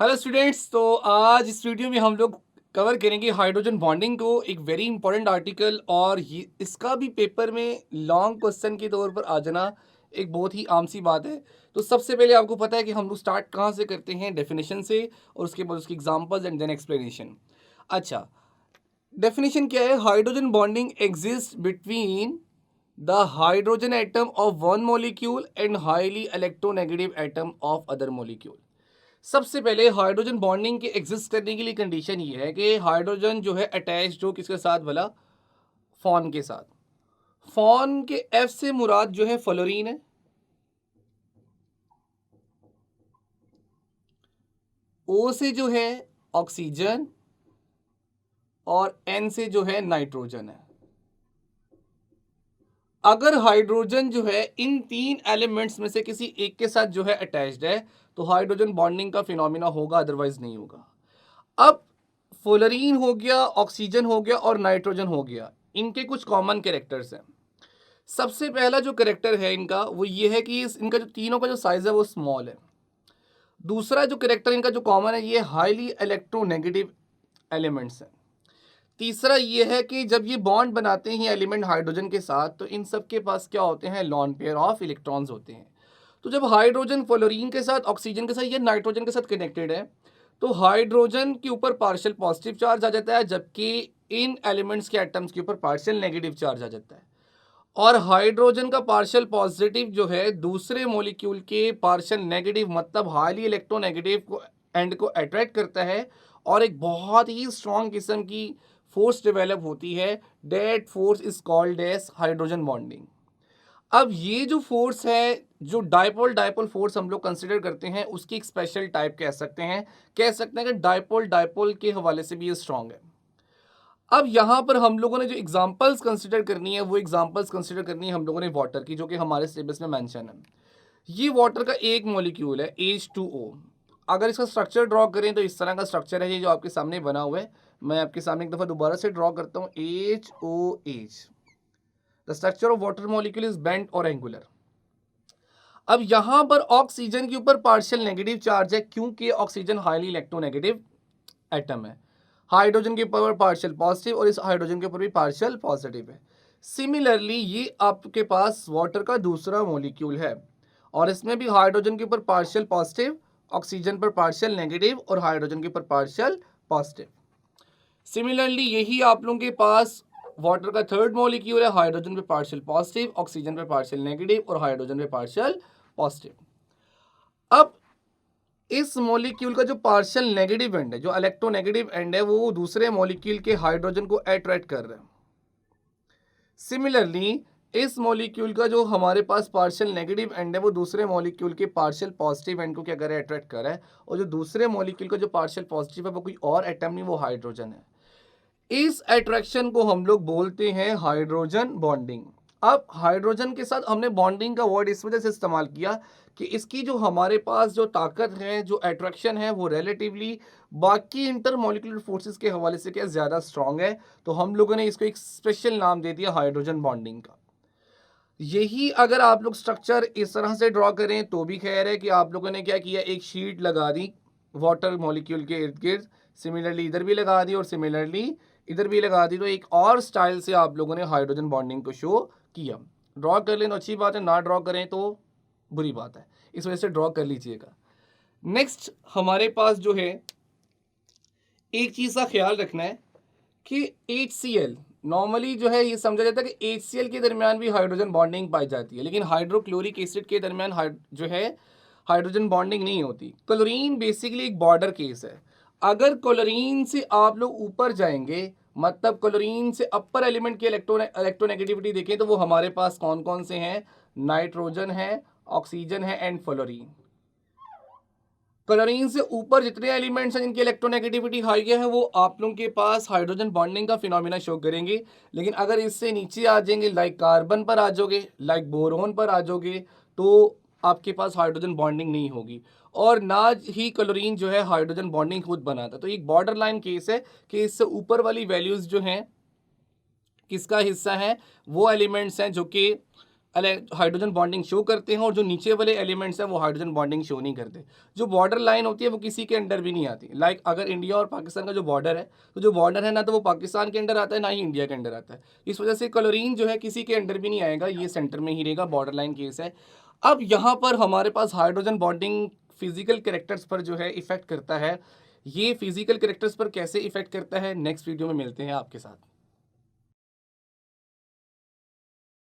Hello students. तो आज इस वीडियो में हम लोग कवर करेंगे हाइड्रोजन बॉन्डिंग को, एक वेरी इंपॉर्टेंट आर्टिकल। और ये इसका भी पेपर में लॉन्ग क्वेश्चन के तौर पर आ जाना एक बहुत ही आम सी बात है। तो सबसे पहले आपको पता है कि हम लोग स्टार्ट कहाँ से करते हैं, डेफिनेशन से, और उसके बाद उसकी एग्जांपल्स एंड देन एक्सप्लेनेशन। अच्छा, डेफिनेशन क्या है? Hydrogen bonding exist between the hydrogen atom of one molecule and highly electronegative atom of other molecule. सबसे पहले हाइड्रोजन बॉन्डिंग के एग्जिस्ट करने के लिए कंडीशन ये है कि हाइड्रोजन जो है अटैच हो किसके साथ भला? फॉन के साथ। फॉन के एफ से मुराद जो है फ्लोरीन है, ओ से जो है ऑक्सीजन, और एन से जो है नाइट्रोजन है। अगर हाइड्रोजन जो है इन तीन एलिमेंट्स में से किसी एक के साथ जो है अटैच्ड है तो हाइड्रोजन बॉन्डिंग का फिनोमिना होगा, अदरवाइज नहीं होगा। अब फ्लोरीन हो गया, ऑक्सीजन हो गया और नाइट्रोजन हो गया, इनके कुछ कॉमन कैरेक्टर्स हैं। सबसे पहला जो कैरेक्टर है इनका वो ये है कि इनका जो तीनों का जो साइज है वो स्मॉल है। दूसरा जो कैरेक्टर इनका जो कॉमन है ये हाईली इलेक्ट्रोनेगेटिव एलिमेंट्स हैं। तीसरा ये है कि जब ये बॉन्ड बनाते हैं एलिमेंट हाइड्रोजन के साथ तो इन सब के पास क्या होते हैं? लॉन पेयर ऑफ इलेक्ट्रॉन्स होते हैं। तो जब हाइड्रोजन फ्लोरीन के साथ, ऑक्सीजन के साथ या नाइट्रोजन के साथ कनेक्टेड है तो हाइड्रोजन के ऊपर पार्शियल पॉजिटिव चार्ज आ जाता है, जबकि इन एलिमेंट्स के एटम्स के ऊपर पार्शियल नेगेटिव चार्ज आ जाता है। और हाइड्रोजन का पार्शियल पॉजिटिव जो है दूसरे मॉलिक्यूल के पार्शियल नेगेटिव मतलब हाईली इलेक्ट्रोनेगेटिव को एंड को अट्रैक्ट करता है, और एक बहुत ही स्ट्रॉन्ग किस्म की फोर्स डेवलप होती है। That force is called as hydrogen bonding. अब ये जो फोर्स है, जो डायपोल डायपोल फोर्स हम लोग कंसिडर करते हैं, उसकी एक स्पेशल टाइप कह सकते हैं कि डायपोल डायपोल के हवाले से भी ये स्ट्रॉन्ग है। अब यहाँ पर हम लोगों ने जो एग्जांपल्स कंसिडर करनी है वो एग्जांपल्स कंसिडर करनी है हम लोगों ने वाटर की, जो कि हमारे सिलेबस में मेंशन है। ये वाटर का एक मॉलिक्यूल है H2O। अगर इसका स्ट्रक्चर ड्रॉ करें तो इस तरह का स्ट्रक्चर है ये जो आपके सामने बना हुआ है। मैं आपके सामने एक दफ़ा दोबारा से ड्रॉ करता हूँ। HOH, the structure of water molecule is bent और एंगुलर। अब यहाँ पर ऑक्सीजन के ऊपर पार्शियल नेगेटिव चार्ज है क्योंकि ऑक्सीजन हाईली इलेक्ट्रोनेगेटिव एटम है। हाइड्रोजन के ऊपर पार्शियल पॉजिटिव और इस हाइड्रोजन के ऊपर भी पार्शियल पॉजिटिव है। सिमिलरली ये आपके पास वाटर का दूसरा मॉलिक्यूल है और इसमें भी हाइड्रोजन के ऊपर पार्शियल पॉजिटिव, ऑक्सीजन पर पार्शियल नेगेटिव और हाइड्रोजन के ऊपर पार्शियल पॉजिटिव। सिमिलरली यही आप लोगों के पास वाटर का थर्ड मॉलिक्यूल है, हाइड्रोजन पे पार्शियल पॉजिटिव, ऑक्सीजन पे पार्शियल नेगेटिव और हाइड्रोजन पे पार्शियल पॉजिटिव। अब इस मॉलिक्यूल का जो पार्शियल नेगेटिव एंड है, जो इलेक्ट्रोनेगेटिव एंड है, वो दूसरे मॉलिक्यूल के हाइड्रोजन को अट्रैक्ट कर रहा है। सिमिलरली इस मॉलिक्यूल का जो हमारे पास पार्शियल नेगेटिव एंड है वो दूसरे मॉलिक्यूल के पार्शियल पॉजिटिव एंड को क्या कर रहा है? अट्रैक्ट कर रहा है। और जो दूसरे मॉलिक्यूल का जो पार्शियल पॉजिटिव है वो कोई और एटम नहीं, वो हाइड्रोजन है। इस अट्रैक्शन को हम लोग बोलते हैं हाइड्रोजन बॉन्डिंग। अब हाइड्रोजन के साथ हमने बॉन्डिंग का वर्ड इस वजह से इस्तेमाल किया कि इसकी जो हमारे पास जो ताकत है, जो अट्रैक्शन है, वो रिलेटिवली बाकी इंटरमॉलिक्यूलर फोर्सेस के हवाले से क्या ज़्यादा स्ट्रांग है। तो हम लोगों ने इसको एक स्पेशल नाम दे दिया हाइड्रोजन बॉन्डिंग का। यही अगर आप लोग स्ट्रक्चर इस तरह से ड्रॉ करें तो भी खैर है कि आप लोगों ने क्या किया, एक शीट लगा दी वाटर मॉलिक्यूल के इर्द गिर्द। सिमिलरली इधर भी लगा दी और सिमिलरली इधर भी लगा दी। तो एक और स्टाइल से आप लोगों ने हाइड्रोजन बॉन्डिंग को शो किया। ड्रॉ कर लें तो अच्छी बात है, ना ड्रॉ करें तो बुरी बात है, इस वजह से ड्रॉ कर लीजिएगा। नेक्स्ट हमारे पास जो है एक चीज़ का ख्याल रखना है कि HCl नॉर्मली जो है ये समझा जाता है कि HCl के दरमियान भी हाइड्रोजन बॉन्डिंग पाई जाती है, लेकिन हाइड्रोक्लोरिक एसिड के दरमियान जो है हाइड्रोजन बॉन्डिंग नहीं होती। क्लोरीन बेसिकली एक बॉर्डर केस है। अगर क्लोरीन से आप लोग ऊपर जाएंगे, मतलब क्लोरीन से अपर एलिमेंट की इलेक्ट्रोनेगेटिविटी देखें तो वो हमारे पास कौन कौन से हैं? नाइट्रोजन है, ऑक्सीजन है एंड फ्लोरीन। क्लोरीन से ऊपर जितने एलिमेंट्स हैं जिनकी इलेक्ट्रोनेगेटिविटी हाई है वो आप लोगों के पास हाइड्रोजन बॉन्डिंग का फिनोमिना शो करेंगे। लेकिन अगर इससे नीचे आ जाएंगे, लाइक कार्बन पर आ जाओगे, लाइक बोरोन पर आ जाओगे, तो आपके पास हाइड्रोजन बॉन्डिंग नहीं होगी। और ना ही क्लोरीन जो है हाइड्रोजन बॉन्डिंग खुद बनाता। तो एक बॉर्डर लाइन केस है कि इससे ऊपर वाली वैल्यूज जो हैं किसका हिस्सा है? वो एलिमेंट्स हैं जो कि हाइड्रोजन बॉन्डिंग शो करते हैं, और जो नीचे वाले एलिमेंट्स हैं वो हाइड्रोजन बॉन्डिंग शो नहीं करते। जो बॉर्डर लाइन होती है वो किसी के अंडर भी नहीं आती। लाइक अगर इंडिया और पाकिस्तान का जो बॉर्डर है, तो जो बॉर्डर है ना तो वो पाकिस्तान के अंडर आता है, ना ही इंडिया के अंडर आता है। इस वजह से क्लोरीन जो है किसी के अंडर भी नहीं आएगा, ये सेंटर में ही रहेगा, बॉर्डर लाइन केस है। अब यहाँ पर हमारे पास हाइड्रोजन बॉन्डिंग फिजिकल कैरेक्टर्स पर जो है इफेक्ट करता है। ये फिजिकल कैरेक्टर्स पर कैसे इफेक्ट करता है, नेक्स्ट वीडियो में मिलते हैं आपके साथ।